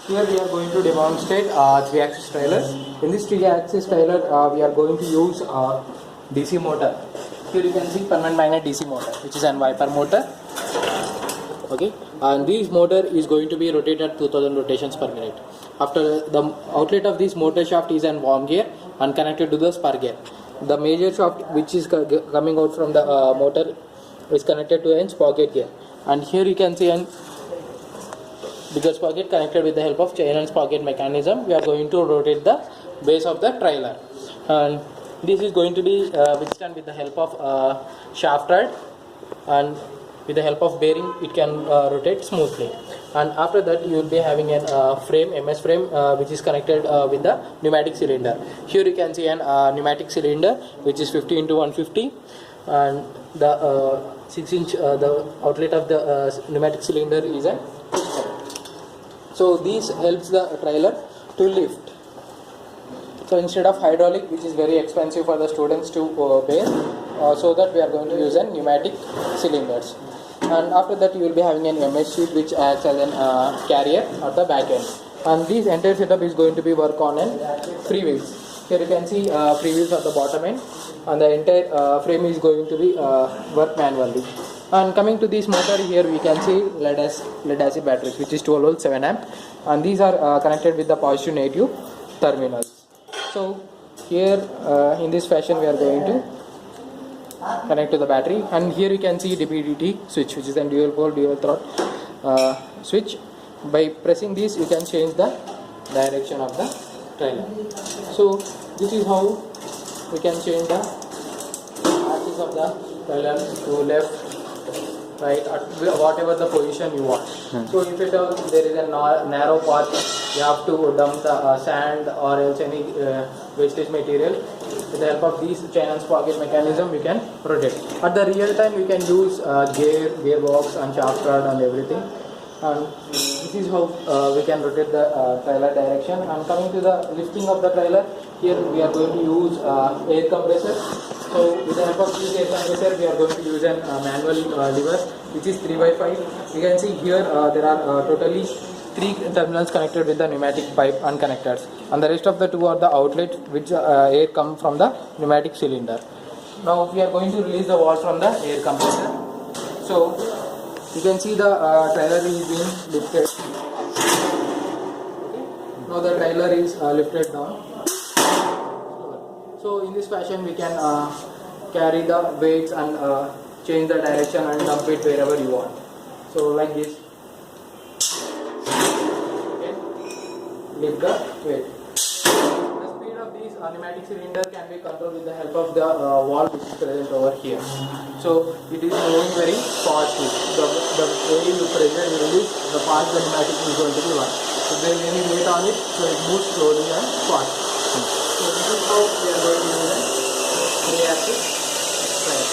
Here we are going to demonstrate 3-axis trailer. In this 3-axis trailer, we are going to use DC motor. Here you can see permanent magnet DC motor, which is an wiper motor. Okay, and this motor is going to be rotated at 2000 rotations per minute. After the outlet of this motor shaft is an worm gear and connected to the spur gear. The major shaft which is coming out from the motor is connected to a sprocket gear. And here you can see an bigger sprocket connected with the help of chain and sprocket mechanism. We are going to rotate the base of the trailer, and this is going to be withstand with the help of shaft rod, and with the help of bearing it can rotate smoothly. And after that you will be having an frame, MS frame, which is connected with the pneumatic cylinder. Here you can see an pneumatic cylinder which is 50 into 150, and the 6-inch the outlet of the pneumatic cylinder is a. So this helps the trailer to lift. So instead of hydraulic, which is very expensive for the students to bear, so that we are going to use a pneumatic cylinders. And after that you will be having an MS sheet which acts as an carrier at the back end. And this entire setup is going to be work on free wheels. Here you can see free wheels at the bottom end, and the entire frame is going to be work manually. And coming to this motor, here we can see lead acid batteries, which is 12 volt 7 amp, and these are connected with the positive negative terminals. So here in this fashion we are going to connect to the battery, and here you can see DPDT switch, which is a dual pole dual throat switch. By pressing this you can change the direction of the trailer. So this is how we can change the axis of the trailer to left, right, at whatever the position you want. So if there is a narrow path, you have to dump the sand or else any wastage material. With the help of these chain and sprocket mechanism, we can rotate. At the real time, we can use gearbox and shaft rod and everything. And this is how we can rotate the trailer direction. And coming to the lifting of the trailer, here we are going to use air compressor. So with the help of this air compressor, we are going to use a manual lever, which is 3x5. You can see here there are totally 3 terminals connected with the pneumatic pipe and connectors, and the rest of the 2 are the outlet which air come from the pneumatic cylinder. Now we are going to release the valve from the air compressor. So you can see the trailer is being lifted. Okay. Now the trailer is lifted down. So in this fashion we can carry the weights and change the direction and dump it wherever you want. So like this. Okay. Lift the weight. The speed of this pneumatic cylinder can be controlled with the help of the valve which is present over here. So it is moving very fastly. The way you pressure and release, the fast the pneumatic is going to be one. If there is any weight on it, so it moves slowly and fast. So this is how we are going to use a 3-axis trailer.